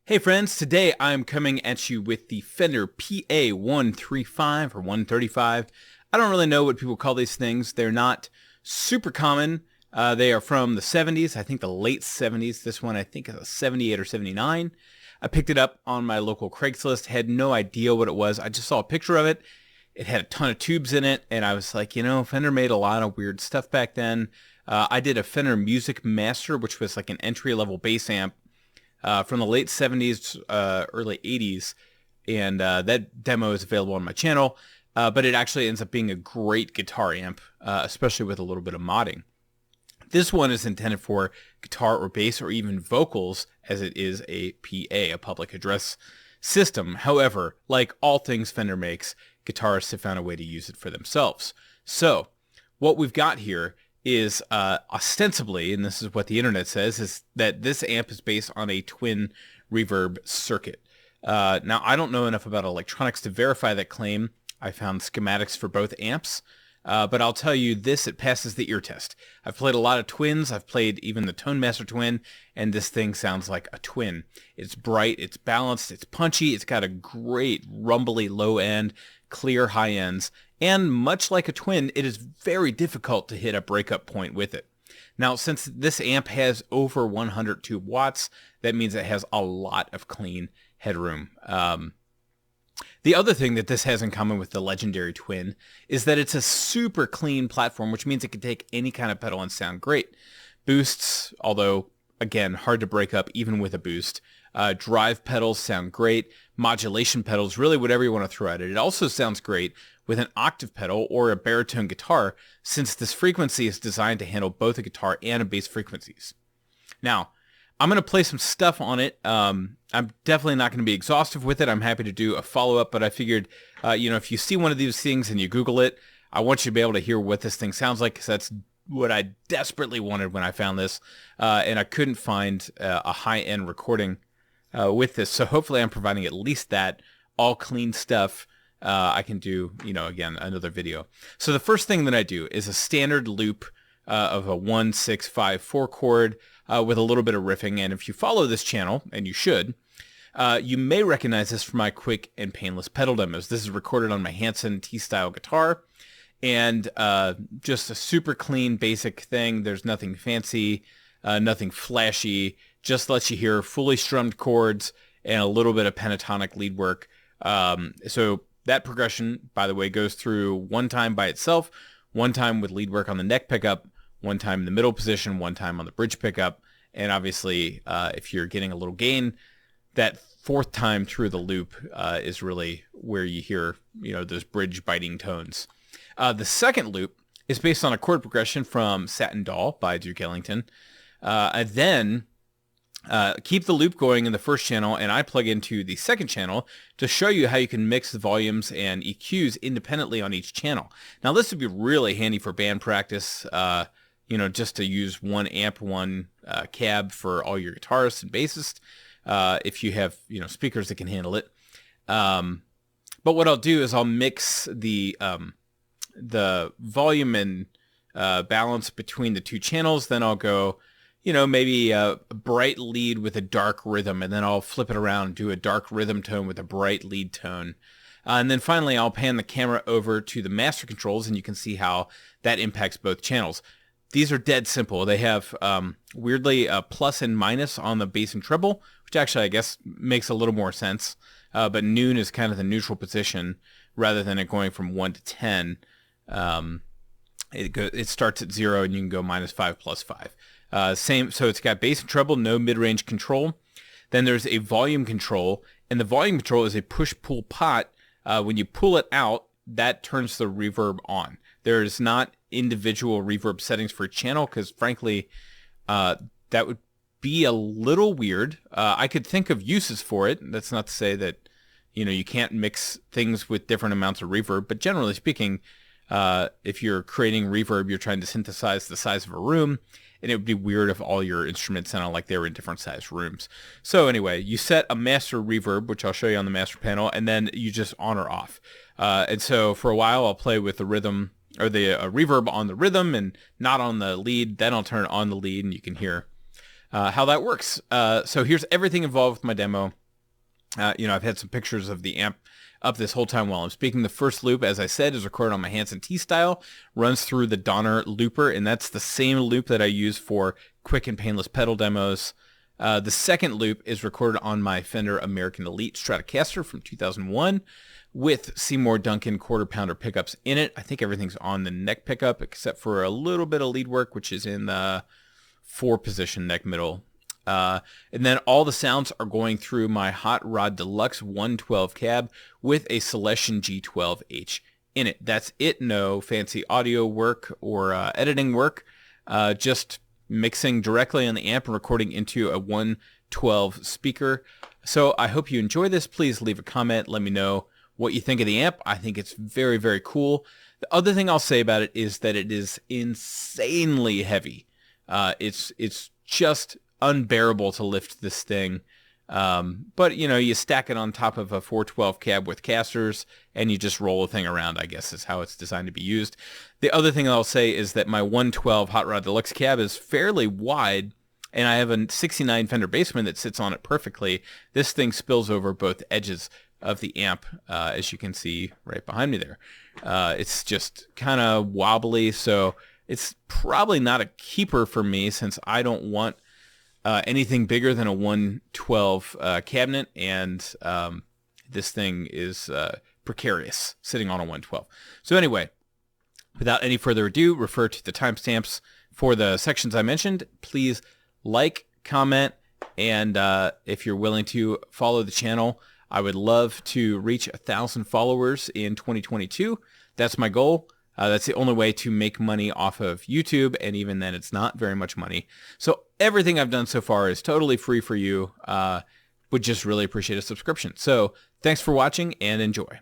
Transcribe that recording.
Hey friends, today I'm coming at you with the Fender PA135 or 135. I don't really know what people call these things. They're not super common. They are from the 70s, I think the late 70s. This one I think is a 78 or 79. I picked it up on my local Craigslist, had no idea what it was. I just saw a picture of it. It had a ton of tubes in it, and I was like, Fender made a lot of weird stuff back then. I did a Fender Music Master, which was like an entry-level bass amp from the late 70s, early 80s, and that demo is available on my channel, but it actually ends up being a great guitar amp, especially with a little bit of modding. This one is intended for guitar or bass or even vocals, as it is a PA, a public address system. However, like all things Fender makes, guitarists have found a way to use it for themselves. So what we've got here is ostensibly, and this is what the internet says, is that this amp is based on a twin reverb circuit. Now, I don't know enough about electronics to verify that claim. I found schematics for both amps, but I'll tell you this, it passes the ear test. I've played a lot of twins. I've played even the Tone Master Twin, and this thing sounds like a twin. It's bright, it's balanced, it's punchy, it's got a great rumbly low end, clear high ends, and much like a twin, it is very difficult to hit a breakup point with it. Now, since this amp has over 102 watts, that means it has a lot of clean headroom. The other thing that this has in common with the legendary twin is that it's a super clean platform, which means it can take any kind of pedal and sound great. Boosts, although, again, hard to break up even with a boost. Drive pedals sound great. Modulation pedals, really whatever you want to throw at it. It also sounds great with an octave pedal or a baritone guitar, since this frequency is designed to handle both a guitar and a bass frequencies. Now, I'm going to play some stuff on it. I'm definitely not going to be exhaustive with it. I'm happy to do a follow-up, but I figured, if you see one of these things and you Google it, I want you to be able to hear what this thing sounds like, because that's what I desperately wanted when I found this, and I couldn't find a high-end recording with this. So hopefully I'm providing at least that all clean stuff. I can do, again, another video. So the first thing that I do is a standard loop of a 1, 6, 5, 4 chord with a little bit of riffing. And if you follow this channel, and you should, you may recognize this from my quick and painless pedal demos. This is recorded on my Hansen T-style guitar, and just a super clean, basic thing. There's nothing fancy, nothing flashy, just lets you hear fully strummed chords and a little bit of pentatonic lead work. So that progression, by the way, goes through one time by itself, one time with lead work on the neck pickup, one time in the middle position, one time on the bridge pickup, and obviously, if you're getting a little gain, that fourth time through the loop is really where you hear, those bridge biting tones. The second loop is based on a chord progression from Satin Doll by Duke Ellington. And then keep the loop going in the first channel, and I plug into the second channel to show you how you can mix the volumes and EQs independently on each channel. Now, this would be really handy for band practice, just to use one amp, one cab for all your guitarists and bassists, if you have, speakers that can handle it. But what I'll do is I'll mix the volume and balance between the two channels. Then I'll go, maybe a bright lead with a dark rhythm, and then I'll flip it around and do a dark rhythm tone with a bright lead tone. And then finally, I'll pan the camera over to the master controls, and you can see how that impacts both channels. These are dead simple. They have, weirdly, a plus and minus on the bass and treble, which actually, I guess, makes a little more sense. But noon is kind of the neutral position, rather than it going from 1 to 10. It starts at 0, and you can go -5, +5. So it's got bass and treble, no mid-range control. Then there's a volume control, and the volume control is a push-pull pot. When you pull it out, that turns the reverb on. There's not individual reverb settings for a channel, because frankly, that would be a little weird. I could think of uses for it. That's not to say that, you can't mix things with different amounts of reverb, but generally speaking, if you're creating reverb, you're trying to synthesize the size of a room, and it would be weird if all your instruments sounded like they were in different sized rooms. So anyway, you set a master reverb, which I'll show you on the master panel, and then you just on or off. And so for a while, I'll play with the rhythm, or the reverb on the rhythm and not on the lead. Then I'll turn on the lead, and you can hear how that works. So here's everything involved with my demo. I've had some pictures of the amp up this whole time while I'm speaking. The first loop, as I said, is recorded on my Hansen T-Style, runs through the Donner looper, and that's the same loop that I use for quick and painless pedal demos. The second loop is recorded on my Fender American Elite Stratocaster from 2001 with Seymour Duncan quarter-pounder pickups in it. I think everything's on the neck pickup except for a little bit of lead work, which is in the 4-position neck middle. And then all the sounds are going through my Hot Rod Deluxe 112 cab with a Celestion G12H in it. That's it. No fancy audio work or editing work. Just mixing directly on the amp and recording into a 112 speaker. So I hope you enjoy this. Please leave a comment. Let me know what you think of the amp. I think it's very, very cool. The other thing I'll say about it is that it is insanely heavy. It's just unbearable to lift this thing. But you stack it on top of a 412 cab with casters and you just roll the thing around, I guess is how it's designed to be used. The other thing I'll say is that my 112 Hot Rod Deluxe cab is fairly wide, and I have a 69 Fender Bassman that sits on it perfectly. This thing spills over both edges of the amp, as you can see right behind me there. It's just kind of wobbly, so it's probably not a keeper for me since I don't want anything bigger than a 112 cabinet, and this thing is precarious sitting on a 112. So anyway, without any further ado, refer to the timestamps for the sections I mentioned. Please like, comment, and if you're willing to follow the channel, I would love to reach 1,000 followers in 2022. That's my goal. That's the only way to make money off of YouTube, and even then it's not very much money. So everything I've done so far is totally free for you. Would just really appreciate a subscription. So thanks for watching and enjoy.